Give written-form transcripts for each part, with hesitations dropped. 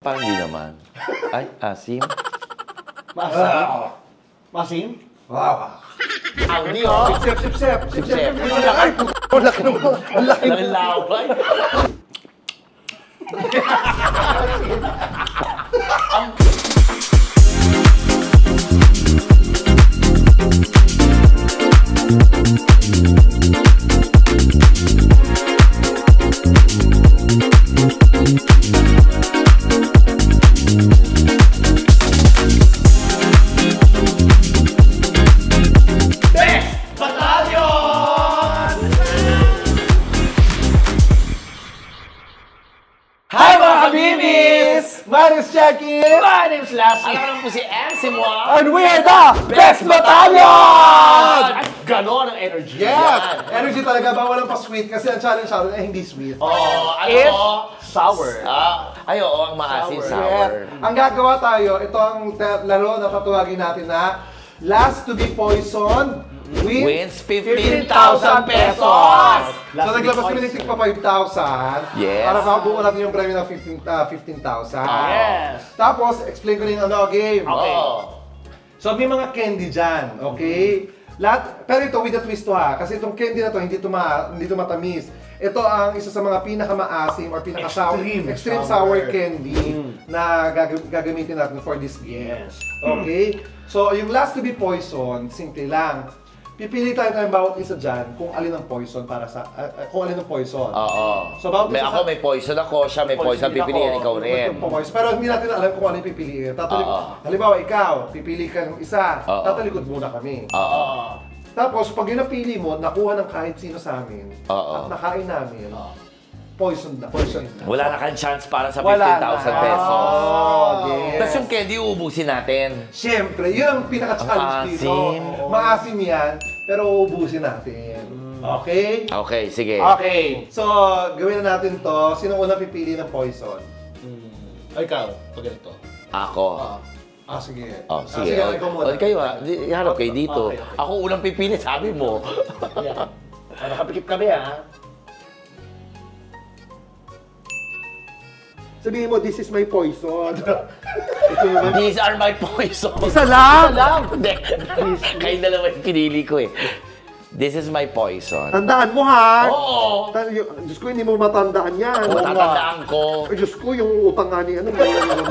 Parang hindi naman. Ay, asim. Masim? Masim? Wow. Ang di, oh. Sip. Sip. Ay, ang laki naman. Ang laki Ang laway. Maris Jackie! My name's Lassie. Alam mo po si MC mo. And we are the Best Battalion! At gano'n ang energy. Yes! Energy talaga ba? Walang pa-sweet kasi ang challenge sa atin ay hindi sweet. It's sour. Ay, oo, ang maasim Sour. sour. Ang gagawa tayo, ito ang laro na tatawagin natin na Last to be Poisoned Wins 15,000 pesos! So naglabas kami ng tigpa 5,000 Yes. para mabuo natin yung premyo ng 15,000. Yes. Tapos, explain ko rin ano game. Okay. So may mga candy dyan, okay? Pero ito with a twist to ha, kasi itong candy na to hindi to matamis. Ito ang isa sa mga pinakamaasim or pinaka-sour, extreme sour candy na gagamitin natin for this game. Yes. Okay? So yung last to be poison, simple lang. Pipili tayo ng bawat isa dyan kung alin ang poison para sa kung alin ang poison. Oo. So bawat isa Ako may poison ako, siya may poison, pipiliin ikaw rin. Pero hindi natin alam kung ano yung pipiliin. Halimbawa ikaw, pipili ka ng isa, tatalikod muna kami. Oo. Tapos pag yung napili mo, nakuha ng kahit sino sa amin at nakain namin, poison na. Wala na kang chance para sa 15,000 Wala pesos. Yes. Tapos yung candy, uubusin natin. Siyempre, yun ang pinaka-challenge dito. Maasim. Maasim yan, pero uubusin natin. Okay? Okay, sige. Okay. So, gawin na natin to. Sino una pipili ng poison? Ikaw, pag ganito. Ako. Sige. Sige. Ikaw muna. Kayo iharap kayo dito. Okay. Ako unang pipili, sabi mo. Yan. Nakapikip kami, ha? Sabihin mo, this is my poison. These are my poison. Isa lang! Hindi. Kayo dalawa yung pinili ko eh. This is my poison. Tandaan mo ha! Oo! Diyos ko, hindi mo matandaan yan. Matatandaan ko. Ay, Diyos ko, yung utang nga ni ano.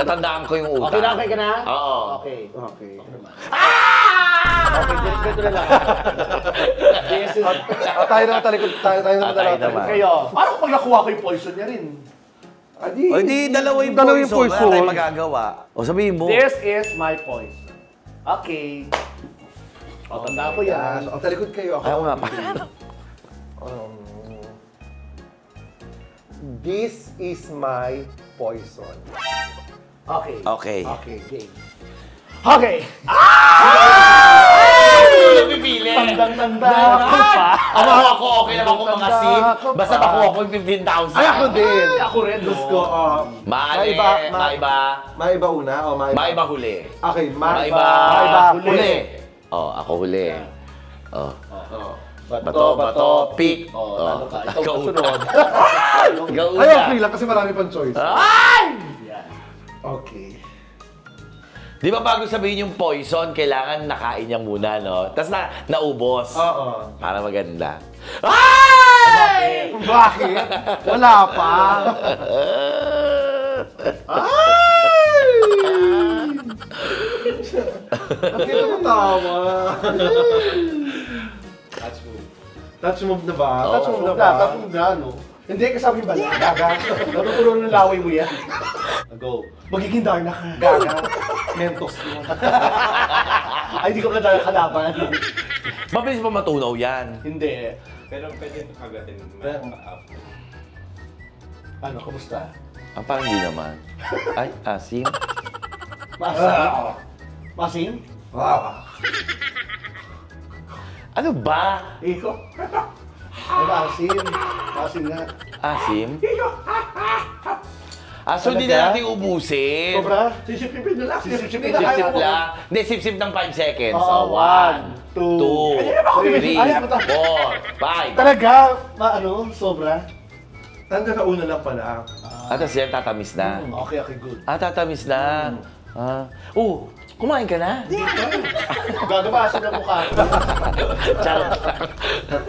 Natandaan ko yung utang. Okay ka na? Oo. Okay. Okay. Okay, ganito na lang. Tayo naman talikod. Tayo naman Tayo naman. Kayo. Parang pag nakuha ko yung poison niya rin. O di, dalawa yung poison. Wala tayong magagawa. O sabihin mo. This is my poison. Okay. O, tanda ko yan. O, talikod kayo. Ayaw nga pa. This is my poison. Okay. Okay. Okay, game. Okay! Ano pipili? Tandang-tanda ako pa. Ako, okay lang ako mga sim. Basta makuha ko yung 15,000. Ay, ako din. Ako rin, Diyos ko. Maiba. Maiba una o maiba? Maiba huli. Okay, Maiba huli. Ako huli. Bato, Bato, pick. Talo ka. Ikaw Ikaw sunod. Ikaw Ay, una. okay lang kasi marami pang choice. Ay! Yan. Okay. Di ba bago sabihin yung poison, kailangan nakain niya muna, no? Tapos naubos. Oo. Para maganda. Ay! Bakit? Wala pa. Ay! Bakit ako tawa? Touch move na ba? Touch move na ba? Touch move na, no? Hindi, kasama yung bala. Gaga. Natutunan ng laway mo yan. Go. Magiging Darna ka. Gaga. Mentos mo. Ay, hindi ko na talaga kalaban. Mabilis pa matunaw yan. Hindi. Pero pwede ito kagatin after. Ano, kamusta? Parang hindi naman. Ay, asim. Masim? Masim? Wow. Ano ba? Iko. Ay, masim. Masim nga. Asim? So hindi na natin ubusin. Sobra? Sisip-sipin na lang. Sisip-sipin na Sip-sip kaya mo. lang. Hindi, sip-sip ng 5 seconds. Oh, 1, 2, 3, 4, 5. Talaga? Sobra? Hanggang sa una lang pala. At tapos yan, tatamis na. Okay, good. Ah, tatamis na. Oh, kumain ka na? Gagabasan ang mukha. Charot lang.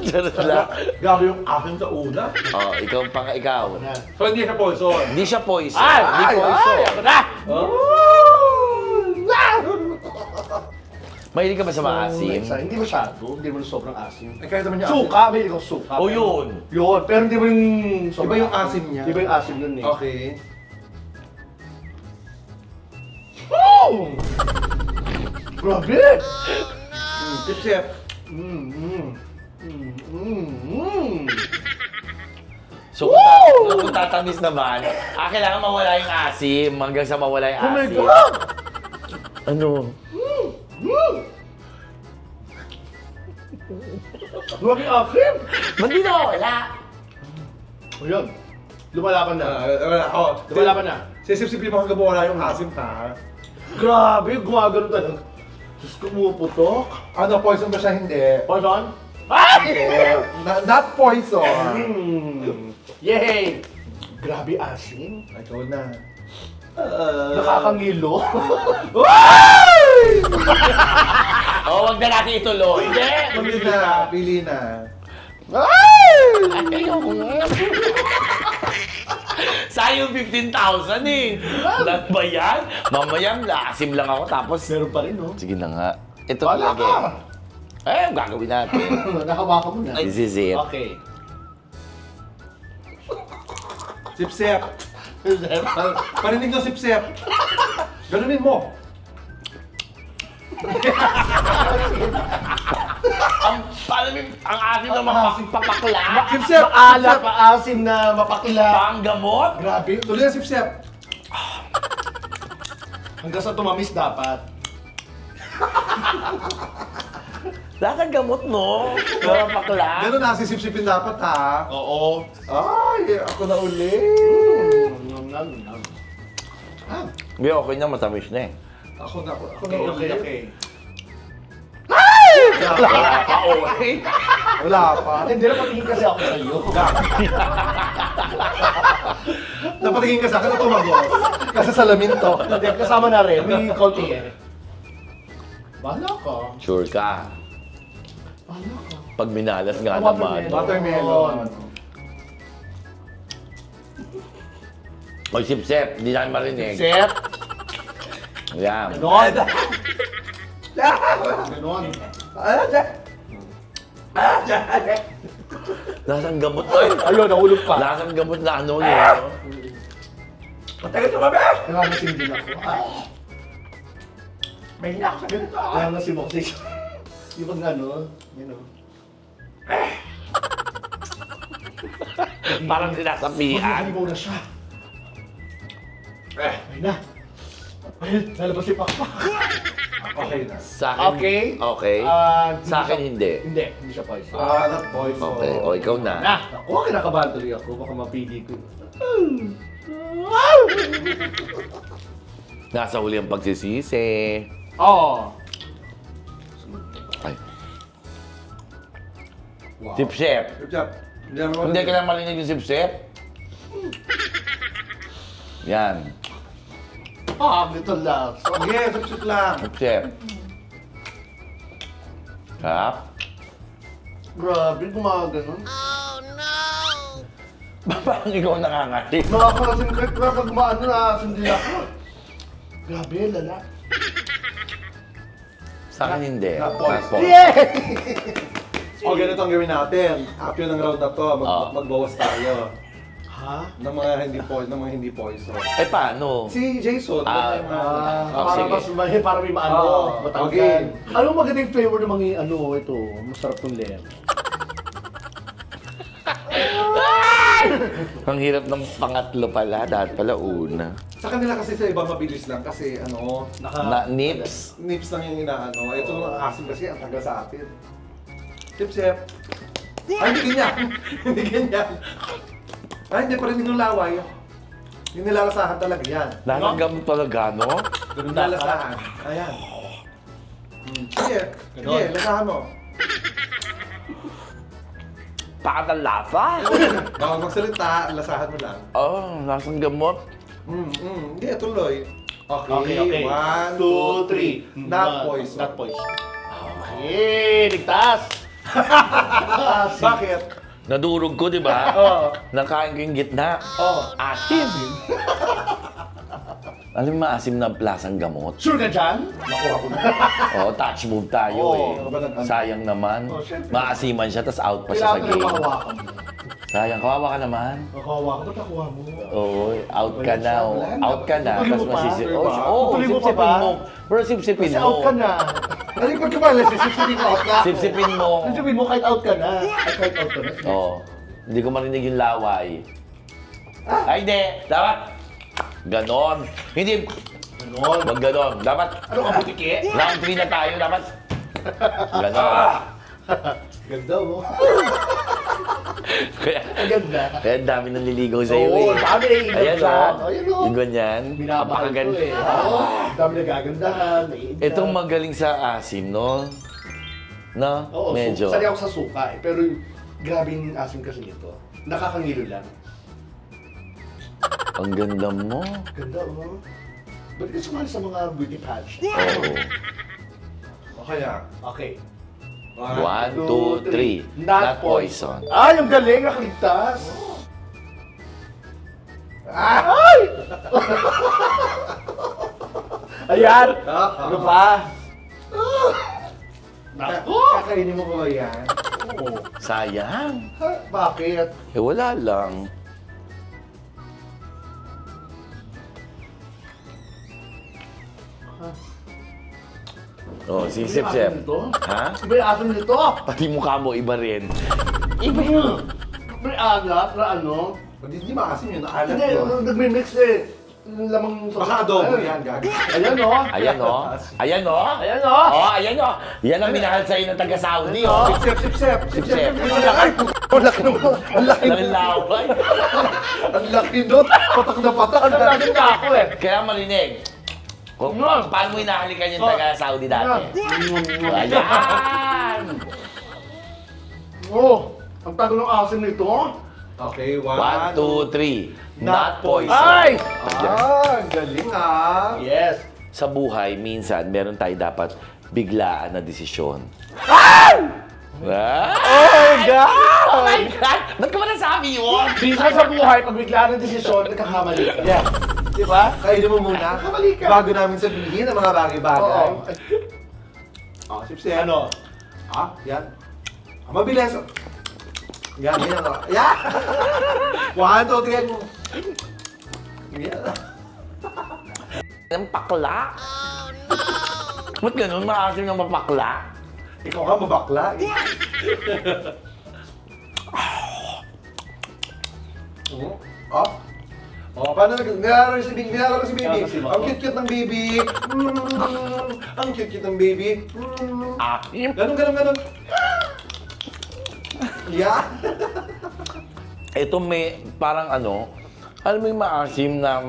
Charot lang. Gago yung akin sa una. Oh, ikaw. So hindi siya poison. Hindi siya poison. Hindi poison. Mahilig ka ba sa maasim? Hindi masyado. Hindi mo sobrang asim. Ay, kahit naman yung Suka, may ikaw suka. Oh, yun. Yun, pero hindi mo yung... Iba yung asim niya. Iba yung asim nun eh. Okay. Oh! Grabe! Chip-chip. So, kung tatamis naman, kailangan mawala yung asim hanggang sa mawala yung Oh my asim. God! Ano? Grabe yung asim! Ba't di nawawala? O yun, lumalaban na. Wala. Oh, Lumalaban na. sisip-sipin mo hanggang wala yung asim, ha? Grabe, gumagano talaga. Diyos ko, pumuputok. Ano, poison ba siya? Hindi. Pardon? Ay! Not poison. Yay! Grabe asim. Ikaw na. Nakakangilo. Oh, wag na natin ituloy. Hindi! Pili na. Ayoko nga. Sayang 15,000 eh. Lahat ba yan? Mamaya, laasim lang ako tapos... Meron pa rin, no? Sige na nga. Ito Wala talaga. ka! Ang gagawin natin. Nakabakan mo na. This is it. Okay. Sip-sip. Parinig ng sip-sip. Ganunin mo. Ang asim na mapakla. Sip-sip. Maalat, maasim na mapakla. Panggamot. Grabe. Tuloy ang sip-sip. Hanggang sa tumamis dapat. Lahat ng gamot, no? Mapakla. Ganun na, sisip-sipin dapat, ha? Oo. Ay, ako na uli. Hindi, okay na, matamis na eh. Ako na Okay, uli. okay. Wala pa, okay. Wala pa. Hindi na patingin kasi ako sa iyo. Napatingin ka sa akin na tumagos. Kasi salamin to. Hindi, kasama na rin. May konti eh. Bahala ka. Sure ka. Bahala ka. Pag minalas nga Watermelon. naman. Watermelon. O, sip-sip. Hindi namin marinig. Set. Yan. Ganon. Ganon. Lasang gamot to eh. Ayun, nahulog pa. Lasang gamot na ano yun. Matagal ka ba, be? Nangangasim din ako. May hinak sa ganito. Nangangasim ako sa isa. Yung pag ano, you know. Parang sinasapian. Maghihalimaw na siya. Ayun na. Ayun, lalabas si Pakpak. Okay na. Sa akin, Okay. Okay. Hindi Sa akin, siya- hindi. Hindi siya poison. Not poison. Okay. O, ikaw na. Na, ako, kinakabahan tuloy ako. Baka mapili ko. Nasa huli ang pagsisisi. Oo. Ay. Wow. Sip-sip. Good job. Hindi naman Hindi ka lang marinig yung sip-sip. Yan. Ito lang. Sige, sip-sip lang. Sip-sip. Kap. Grabe, gumaganon. Parang ikaw nakangati. Nakakalasin kahit nakagmaan na sindi ako. Grabe, lala. Sa akin hindi. Not poison. Yeah! O, ganito ang gawin natin. After ng round na to, magbawas tayo. Ha? Ng mga hindi poison. Eh, paano? Si Jason, Ah. Para sige. mas para may maano, Oo, matanggal. okay. Anong magandang flavor ng mga ano ito? Masarap tong lemon. Ang hirap ng pangatlo pala. Dapat pala una. Sa kanila kasi sa iba mabilis lang kasi Na nips. nips lang yung inaano. Ito ang asim kasi ang tagal sa atin. Sip-sip. Ay, hindi ganyan. Hindi ganyan. Ay, hindi pa rin yung laway. Yung nilalasahan talaga yan. Lahat ng gamot talaga, no? Yung nilalasahan. Ayan. Sige. Sige, lasahan mo. Pakatang lasa. Baka magsalita, lasahan mo lang. Oh, lasang gamot. Hindi, tuloy. Okay. 1, 2, 3. Not poison. Not poison. Okay, ligtas! Bakit? Nadurog ko, di ba? Oo. Nakain ko yung gitna. Oh. Asim. Alam mo, maasim na lasang gamot. Sure ka dyan? Nakuha ko na. Oh, touch move tayo Oo, eh. Sayang naman. Oh, syempre. Maasiman siya, tapos out pa siya sa Kailangan game. na mahawakan mo. Sayang, kawawa ka naman. Makahawa ka, ba't nakuha mo? Oo, out ka na. Oh. Out ka na. Tutuloy Tapos mo pa? masisip. Tutuloy Oo, mo pa sipsipin ba? mo. Pero sipsipin Kasi mo. out ka na. Ano yung pagkabalas? Sipsipin ko out na. Sipsipin mo. Sabihin mo, kahit out ka na. Ay, kahit out ka na. Oo. Hindi ko marinig yung laway. Ay, hindi. Dapat. Ganon. Hindi. Ganon. Wag ganon. Dapat. Ano ka, butiki? Round 3 na tayo. Dapat. Ganon. Ganda mo. Kaya, Ang ganda. kaya ang dami nang liligaw sa'yo Oo, eh. dami naiingat Ayan dyan. o. Ayan, o. Yung ganyan. Minamahal ko Napakaganda. eh. Oo, dami nagagandahan. naiingat. Itong magaling sa asim, no? No? Oo, Medyo. Sali ako sa suka eh. Pero grabe yung asim kasi nito. Nakakangilo lang. Ang ganda mo. Ganda, oh. Ba't ka sumali sa mga beauty pageant? Oo. Okay na. Okay. 1, 2, 3. Not poison. Ay, ang galing! Nakaligtas! Ay! Ayan! Ano pa? Nako! Kakainin mo ba yan? Oo. Sayang. Ha? Bakit? Eh, wala lang. Oh, si Sip Sip. Ha? Iba yung asim nito! Pati mukha mo iba rin. Iba yun! May alat na ano? Hindi maasim yun, naalat Hindi, yun. nagmimix eh. Yung lamang sa... Baka adobo yan, gagi. Ayan o! Ayan o. Ayan o. Ayan o! Oh, ayan o. Yan ang minahal sa'yo ng taga-Saudi o. Sip. Sip. Ay, ang laki naman! Ang laki Ang laway. Ang laki nun! Patak na patak! Ang laki na ako eh! Kaya marinig. Kung paano mo hinahalikan yung taga-Saudi dati? Ayan! Oh! Ang tagal ng asim nito! Okay, 1, 2, 3. Not poison. Ay! Ang galing ah. Yes! Sa buhay, minsan, meron tayo dapat biglaan na desisyon. Ay! Ah! Oh my God! Oh my God! Ba't ka ba nasabi yun? Minsan sa buhay, pag bigla ng desisyon, nagkakamali ka. Yeah. Di ba? Kainin mo muna. Kamali ka. Bago namin sabihin ang mga bagay-bagay. Oo. Sip. Ano? Yan. Mabilis. Yan. Yan. 1, 2, 3. Yan. Ang pakla. Ba't ganun? Maasim ng mapakla? Ikaw ka mabakla eh. Paano naglalaro si Baby? Naglalaro si Baby. Ang cute-cute ng baby. Ang cute-cute ng baby. Asim? Ganon. Yeah. Ito may parang ano, alam mo yung maasim na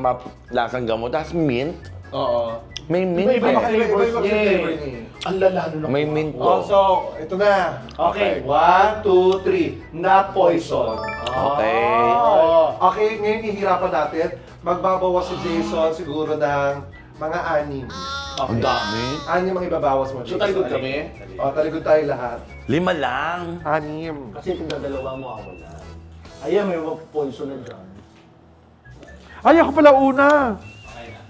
lasang gamot, tapos mint. Oo. May mint Iba-iba eh. flavors Iba-iba niya flavor eh. niya. Ang lalano na. May mint Oh, po. so, ito na. Okay, 1, 2, 3. Not poison. Okay. Oh. Okay, ngayon ihirapan natin. Magbabawas si Jason siguro ng mga 6. Ang dami. 6 ang ibabawas mo, So, Jason. talikod kami? O, talikod tayo lahat. 5 lang. 6. Kasi pinadalawa mo ako na. Ayan, may mga poison na dyan. Ay, ako pala una.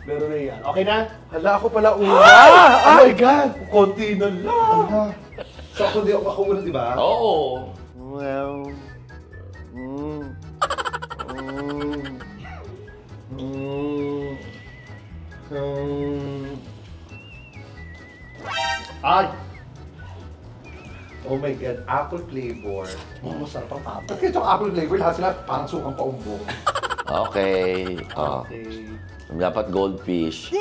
Meron na yan. Okay na? Hala, ako pala una. Oh my God! Konti na lang. So, ako una, di ba? Oo. Well, Ay! Oh my God, apple flavor. Masarap ang apple. Bakit yung apple flavor, lahat sila parang sukang paumbong. Okay. Oh. Okay. Dapat goldfish.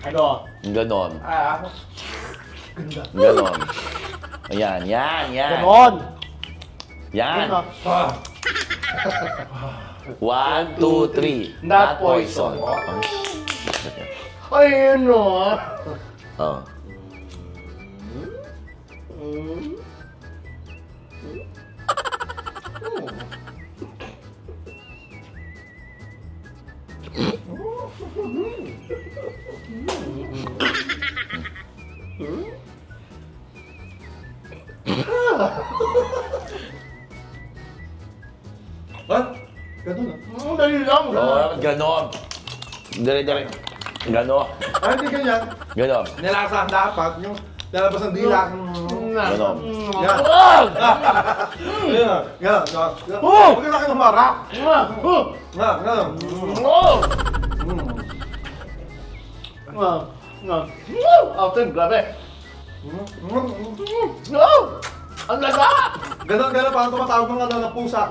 Ano? Ganon. Ganda. Ganon. Ayan. Ganon! Yan. Ano? 1, 2, 3. Not poison. Oh. Ay, ano? Oh. What? Ganun ah. Dali lang. Oo, ganon. Dire-dire. Ganon. Ay, hindi ganyan. Ganon. Nilasahan dapat yung lalabas ng dila. Ganon. Yan. Yan. Yan. Oh! Huwag ka kayo humarap. Oh! Ganun. Oh! Alton, grabe. Oh! Ang lasa! Ganun, parang tumatawag ng ano ng pusa.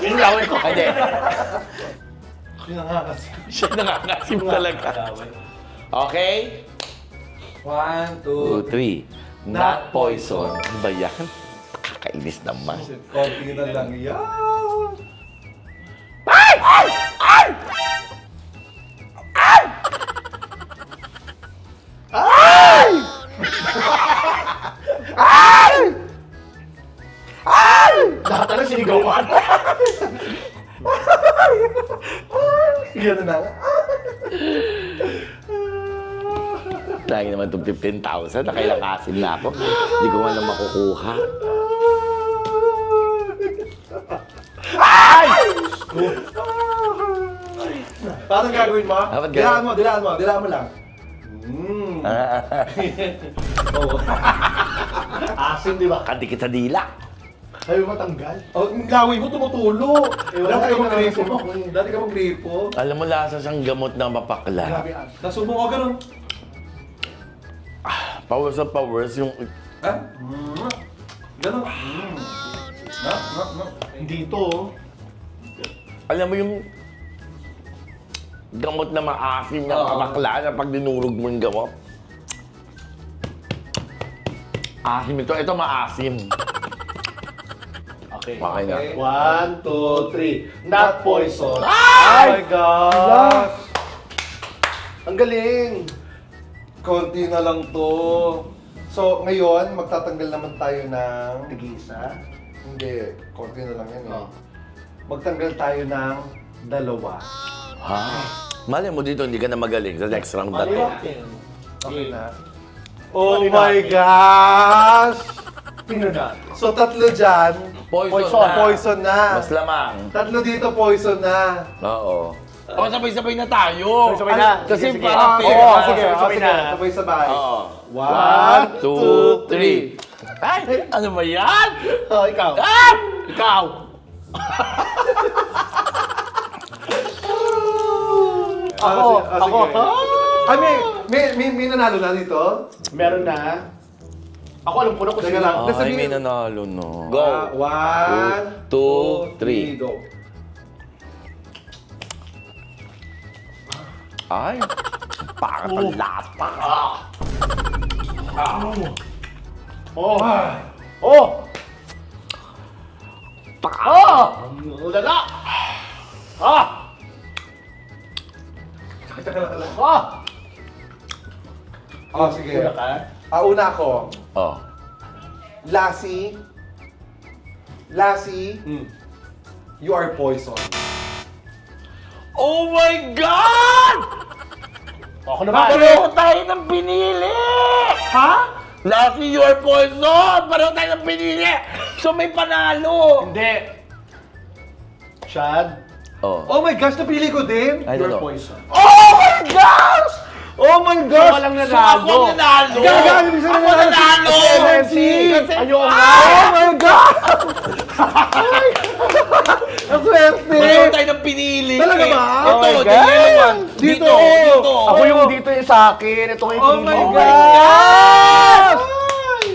Yung laway ko. Hindi. Yun ang nga kasi. Siya nakakasim talaga. Okay? 1, 2, 3. Not poison. Ano ba yan? Kakainis naman. Konti na lang yan. Ay! Ay! Ay! Ay! Ay! Ay! Ay! Lahat na sinigawan. Ganun na. Lagi naman itong 15,000. Nakailangasin na ako. Hindi ko man lang makukuha. Ay! Paano gagawin mo? Dapat ganun. Dilaan mo lang. Oh. Asim, di ba? Kadikit sa dila. Sabi mo tanggal. Oh, yung laway mo tumutulo. wala Dati ka tayong mag-gripo. nararamdaman. Dati ka mag-gripo. Alam mo, lasa siyang gamot ng mapakla. Grabe ang. Nasubo ka ganun. Powers of powers yung... Ha? Ganun. Dito. Alam mo yung... gamot na maasim ng mapakla na pag dinurog mo yung gamot. Asim ito. Ito maasim. Okay. Okay na. 1, 2, 3. Not poison. Oh my gosh! Ang galing. Konti na lang to. So, ngayon, magtatanggal naman tayo ng... Tig-isa. Hindi, konti na lang yan eh. Oh. Magtanggal tayo ng 2. Ha? Malay mo dito, hindi ka na magaling sa next round na to. Okay na. Oh my gosh! Tingnan natin. So, 3 dyan. Poison na. na. Mas lamang. 3 dito, poison na. Oo. O, sabay-sabay na tayo. Sabay na. Kasi Sige, sige. parang fair. Oo, ah. sige. Sabay na. Sabay-sabay. Oo. 1, 2, 3. Ay! Ano ba yan? Oh, ikaw. Ah! Ikaw! Ako. Ay, may nanalo na dito? Meron na. Ako alam ko na kung Teka sino. lang. Ay, may nanalo, no. Go! 1, 2, 3, go. Ay! Pangat ang lata. Oh. Oh. Oh. Ulala. Ah. Ah. Oh, sige. Una ka? Una ako. Oh. Lassie, you are poison. Oh my God! Ako naman. Pareho tayo ng pinili! Ha? Lucky your poison! Pareho tayo ng pinili! So may panalo! Hindi. Chad, Oh. Oh my gosh, napili ko din. I don't you're know. poison. Oh my gosh! Oh my So, gosh! walang So nanalo. ako nanalo! Gagal, ibig sabihin Ako nanalo! MNC. Kasi- Ayoko Ah! nga. Oh my God! Ang swerte! Pareho tayo ng pinili! Talaga ba? Ito, Oh my the God! yellow one. Dito. Dito! Ako yung dito yung sa akin. Ito yung Oh pinili my mo. gosh!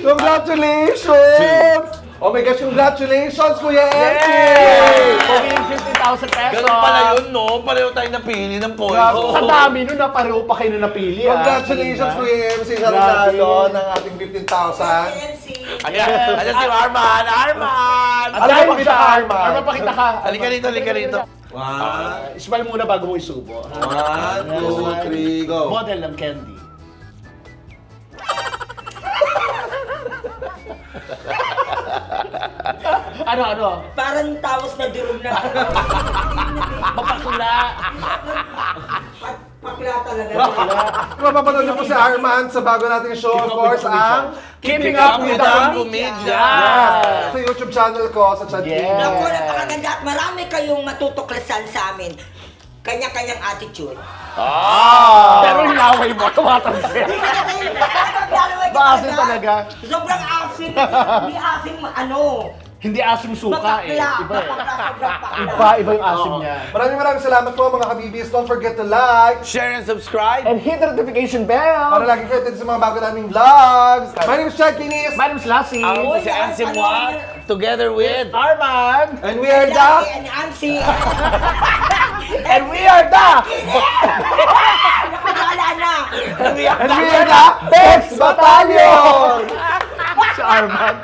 Congratulations! Oh my gosh, congratulations, Kuya Yay! Empty! Pagiging 50,000 pesos. Ganun pala yun, no? Pareho tayo napili ng poison. Sa dami nun na pareho pa kayo na napili. Congratulations, Kuya MC, sa Grabe. nanalo ng ating 15,000. Ayan si Arman! Arman! At Alam mo, pakita kita, ka, Arman. Arman, pakita ka. Halika rito, halika rito. Ismail muna bago mo isubo. 1, 2, 3, go! Model ng candy. Ano? Parang tawas na durog na. Mapakula. bakla talaga. Mapapanood niyo po si Arman sa bago nating show, of course, ang Keeping Up with the Media. sa YouTube channel ko, sa Chad TV. Naku, napakaganda at marami kayong matutuklasan sa amin. Kanya-kanyang attitude. Pero yung laway mo, tumatansin. Maasim talaga. Sobrang asim. Hindi asim, ano. Hindi asim suka eh. Bakla. Iba eh. Bakla. Iba yung asim niya. Maraming salamat po mga kabibis. Don't forget to like, Share and subscribe. And hit the notification bell. para lagi kayo updated sa mga bago naming vlogs. My name is Chad Kinis. My name is Lassie. Ako si Ansi Moa, together with Arman. And we are the... And Ansi. And we are the... Nakakala na. And we are the Bex Battalion! Si Arman.